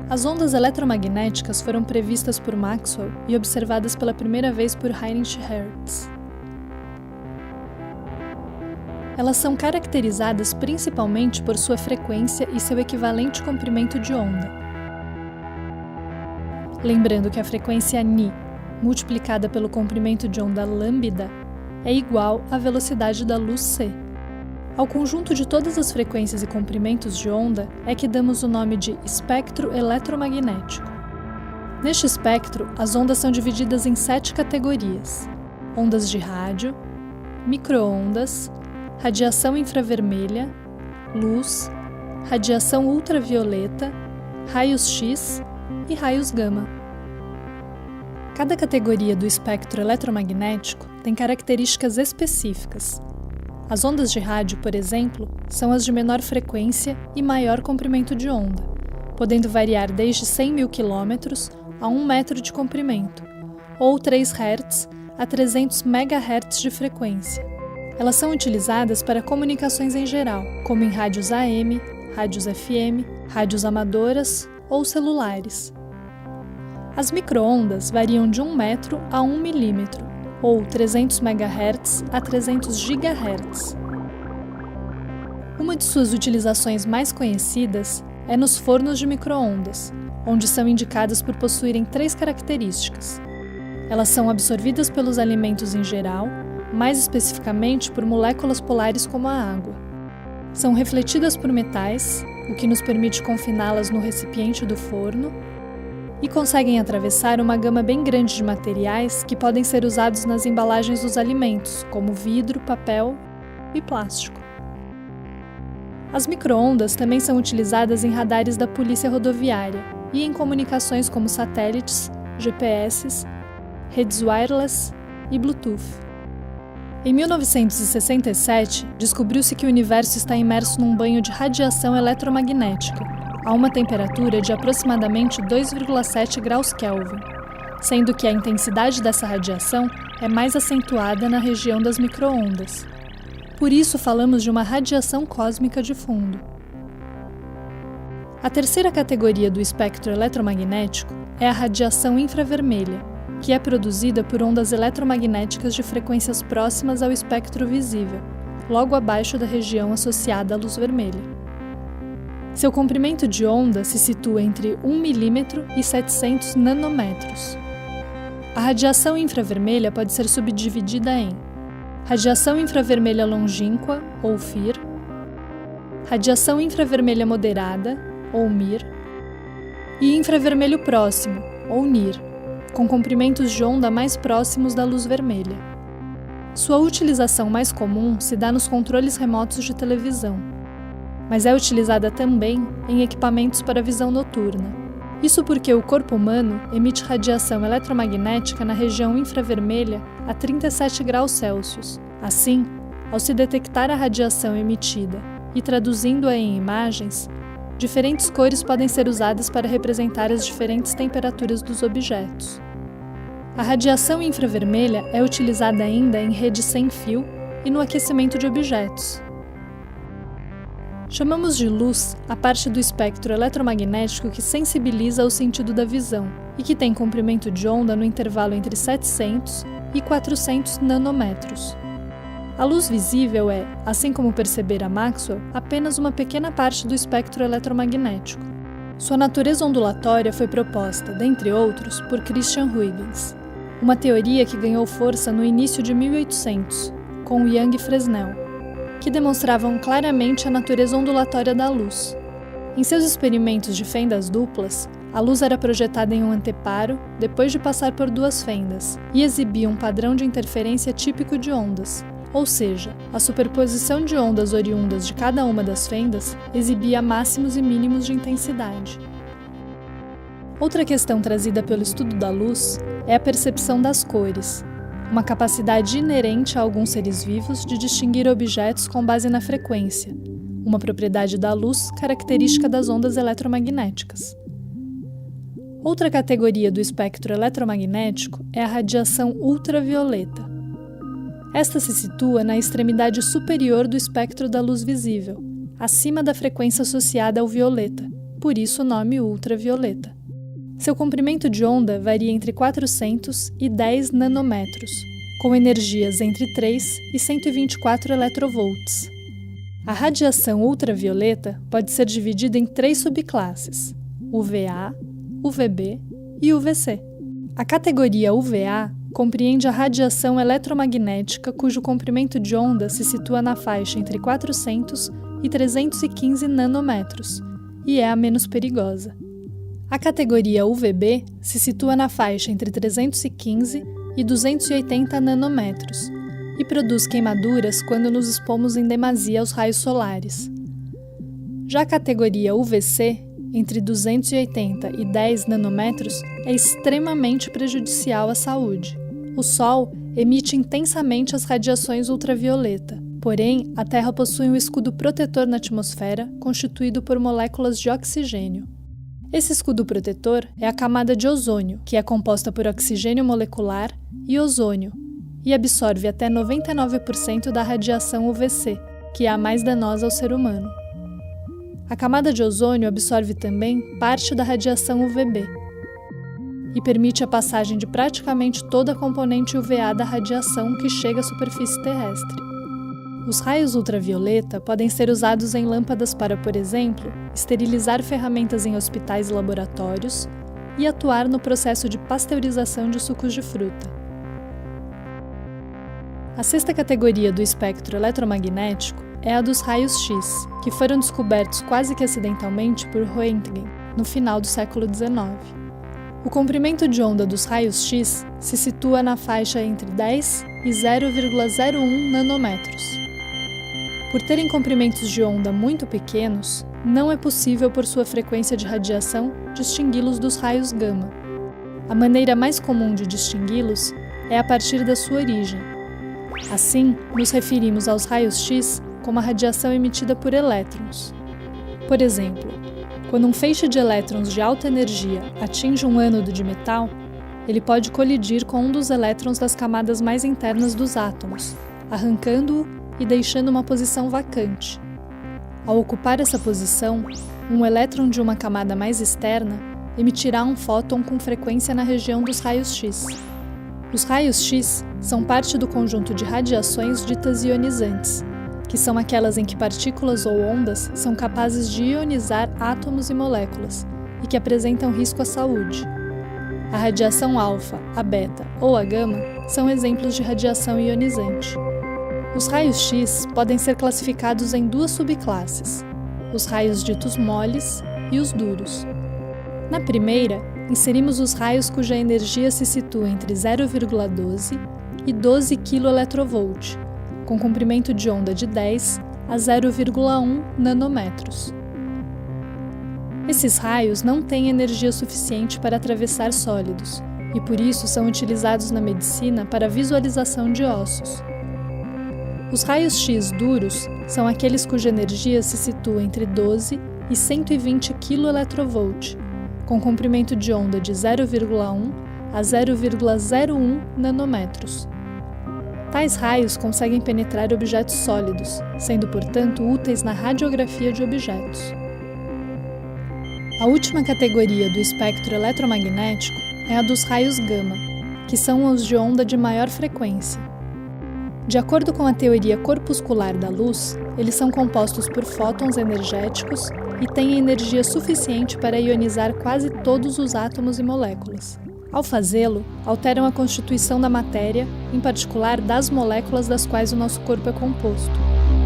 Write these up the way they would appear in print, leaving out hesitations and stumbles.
As ondas eletromagnéticas foram previstas por Maxwell e observadas pela primeira vez por Heinrich Hertz. Elas são caracterizadas principalmente por sua frequência e seu equivalente comprimento de onda. Lembrando que a frequência νi, multiplicada pelo comprimento de onda lambda, é igual à velocidade da luz c. Ao conjunto de todas as frequências e comprimentos de onda é que damos o nome de espectro eletromagnético. Neste espectro, as ondas são divididas em 7 categorias: ondas de rádio, micro-ondas, radiação infravermelha, luz, radiação ultravioleta, raios X e raios gama. Cada categoria do espectro eletromagnético tem características específicas. As ondas de rádio, por exemplo, são as de menor frequência e maior comprimento de onda, podendo variar desde 100.000 km a 1 metro de comprimento, ou 3 Hz a 300 MHz de frequência. Elas são utilizadas para comunicações em geral, como em rádios AM, rádios FM, rádios amadoras ou celulares. As micro-ondas variam de 1 metro a 1 milímetro, ou 300 MHz a 300 GHz. Uma de suas utilizações mais conhecidas é nos fornos de micro-ondas, onde são indicadas por possuírem 3 características. Elas são absorvidas pelos alimentos em geral, mais especificamente por moléculas polares como a água. São refletidas por metais, o que nos permite confiná-las no recipiente do forno, e conseguem atravessar uma gama bem grande de materiais que podem ser usados nas embalagens dos alimentos, como vidro, papel e plástico. As micro-ondas também são utilizadas em radares da polícia rodoviária e em comunicações como satélites, GPS, redes wireless e Bluetooth. Em 1967, descobriu-se que o universo está imerso num banho de radiação eletromagnética, a uma temperatura de aproximadamente 2,7 graus Kelvin, sendo que a intensidade dessa radiação é mais acentuada na região das micro-ondas. Por isso falamos de uma radiação cósmica de fundo. A terceira categoria do espectro eletromagnético é a radiação infravermelha, que é produzida por ondas eletromagnéticas de frequências próximas ao espectro visível, logo abaixo da região associada à luz vermelha. Seu comprimento de onda se situa entre 1 milímetro e 700 nanômetros. A radiação infravermelha pode ser subdividida em radiação infravermelha longínqua, ou FIR, radiação infravermelha moderada, ou MIR, e infravermelho próximo, ou NIR, com comprimentos de onda mais próximos da luz vermelha. Sua utilização mais comum se dá nos controles remotos de televisão, mas é utilizada também em equipamentos para visão noturna. Isso porque o corpo humano emite radiação eletromagnética na região infravermelha a 37 graus Celsius. Assim, ao se detectar a radiação emitida e traduzindo-a em imagens, diferentes cores podem ser usadas para representar as diferentes temperaturas dos objetos. A radiação infravermelha é utilizada ainda em redes sem fio e no aquecimento de objetos. Chamamos de luz a parte do espectro eletromagnético que sensibiliza o sentido da visão e que tem comprimento de onda no intervalo entre 700 e 400 nanômetros. A luz visível é, assim como percebera Maxwell, apenas uma pequena parte do espectro eletromagnético. Sua natureza ondulatória foi proposta, dentre outros, por Christian Huygens, uma teoria que ganhou força no início de 1800, com Young e Fresnel, que demonstravam claramente a natureza ondulatória da luz. Em seus experimentos de fendas duplas, a luz era projetada em um anteparo depois de passar por 2 fendas e exibia um padrão de interferência típico de ondas, ou seja, a superposição de ondas oriundas de cada uma das fendas exibia máximos e mínimos de intensidade. Outra questão trazida pelo estudo da luz é a percepção das cores, uma capacidade inerente a alguns seres vivos de distinguir objetos com base na frequência, uma propriedade da luz característica das ondas eletromagnéticas. Outra categoria do espectro eletromagnético é a radiação ultravioleta. Esta se situa na extremidade superior do espectro da luz visível, acima da frequência associada ao violeta, por isso o nome ultravioleta. Seu comprimento de onda varia entre 400 e 10 nanômetros, com energias entre 3 e 124 electrovolts. A radiação ultravioleta pode ser dividida em 3 subclasses: UVA, UVB e UVC. A categoria UVA compreende a radiação eletromagnética cujo comprimento de onda se situa na faixa entre 400 e 315 nanômetros e é a menos perigosa. A categoria UVB se situa na faixa entre 315 e 280 nanômetros e produz queimaduras quando nos expomos em demasia aos raios solares. Já a categoria UVC, entre 280 e 10 nanômetros, é extremamente prejudicial à saúde. O Sol emite intensamente as radiações ultravioleta, porém, a Terra possui um escudo protetor na atmosfera constituído por moléculas de oxigênio. Esse escudo protetor é a camada de ozônio, que é composta por oxigênio molecular e ozônio, e absorve até 99% da radiação UVC, que é a mais danosa ao ser humano. A camada de ozônio absorve também parte da radiação UVB e permite a passagem de praticamente toda a componente UVA da radiação que chega à superfície terrestre. Os raios ultravioleta podem ser usados em lâmpadas para, por exemplo, esterilizar ferramentas em hospitais e laboratórios e atuar no processo de pasteurização de sucos de fruta. A sexta categoria do espectro eletromagnético é a dos raios X, que foram descobertos quase que acidentalmente por Röntgen, no final do século XIX. O comprimento de onda dos raios X se situa na faixa entre 10 e 0,01 nanômetros. Por terem comprimentos de onda muito pequenos, não é possível, por sua frequência de radiação, distingui-los dos raios gama. A maneira mais comum de distingui-los é a partir da sua origem. Assim, nos referimos aos raios X como a radiação emitida por elétrons. Por exemplo, quando um feixe de elétrons de alta energia atinge um ânodo de metal, ele pode colidir com um dos elétrons das camadas mais internas dos átomos, arrancando-o e deixando uma posição vacante. Ao ocupar essa posição, um elétron de uma camada mais externa emitirá um fóton com frequência na região dos raios X. Os raios X são parte do conjunto de radiações ditas ionizantes, que são aquelas em que partículas ou ondas são capazes de ionizar átomos e moléculas e que apresentam risco à saúde. A radiação alfa, a beta ou a gama são exemplos de radiação ionizante. Os raios X podem ser classificados em 2 subclasses, os raios ditos moles e os duros. Na primeira, inserimos os raios cuja energia se situa entre 0,12 e 12 keV, com comprimento de onda de 10 a 0,1 nanômetros. Esses raios não têm energia suficiente para atravessar sólidos e por isso são utilizados na medicina para visualização de ossos. Os raios X duros são aqueles cuja energia se situa entre 12 e 120 kV, com comprimento de onda de 0,1 a 0,01 nanômetros. Tais raios conseguem penetrar objetos sólidos, sendo, portanto, úteis na radiografia de objetos. A última categoria do espectro eletromagnético é a dos raios gama, que são os de onda de maior frequência. De acordo com a teoria corpuscular da luz, eles são compostos por fótons energéticos e têm energia suficiente para ionizar quase todos os átomos e moléculas. Ao fazê-lo, alteram a constituição da matéria, em particular das moléculas das quais o nosso corpo é composto,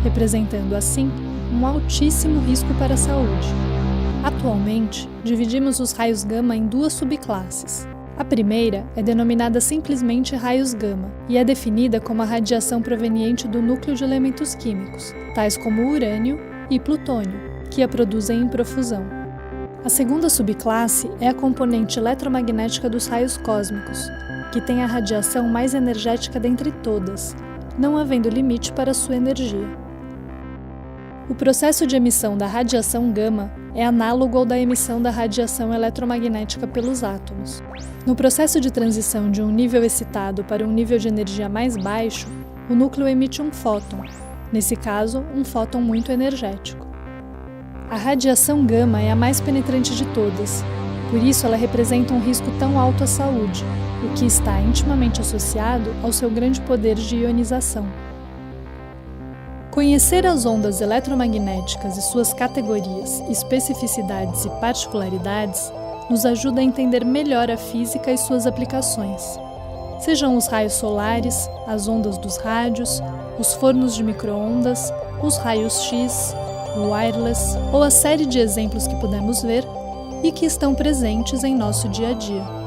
representando, assim, um altíssimo risco para a saúde. Atualmente, dividimos os raios gama em 2 subclasses. A primeira é denominada simplesmente raios gama e é definida como a radiação proveniente do núcleo de elementos químicos, tais como urânio e plutônio, que a produzem em profusão. A segunda subclasse é a componente eletromagnética dos raios cósmicos, que tem a radiação mais energética dentre todas, não havendo limite para sua energia. O processo de emissão da radiação gama é análogo ao da emissão da radiação eletromagnética pelos átomos. No processo de transição de um nível excitado para um nível de energia mais baixo, o núcleo emite um fóton, nesse caso, um fóton muito energético. A radiação gama é a mais penetrante de todas, por isso ela representa um risco tão alto à saúde, o que está intimamente associado ao seu grande poder de ionização. Conhecer as ondas eletromagnéticas e suas categorias, especificidades e particularidades nos ajuda a entender melhor a física e suas aplicações. Sejam os raios solares, as ondas dos rádios, os fornos de micro-ondas, os raios X, o wireless ou a série de exemplos que pudemos ver e que estão presentes em nosso dia a dia.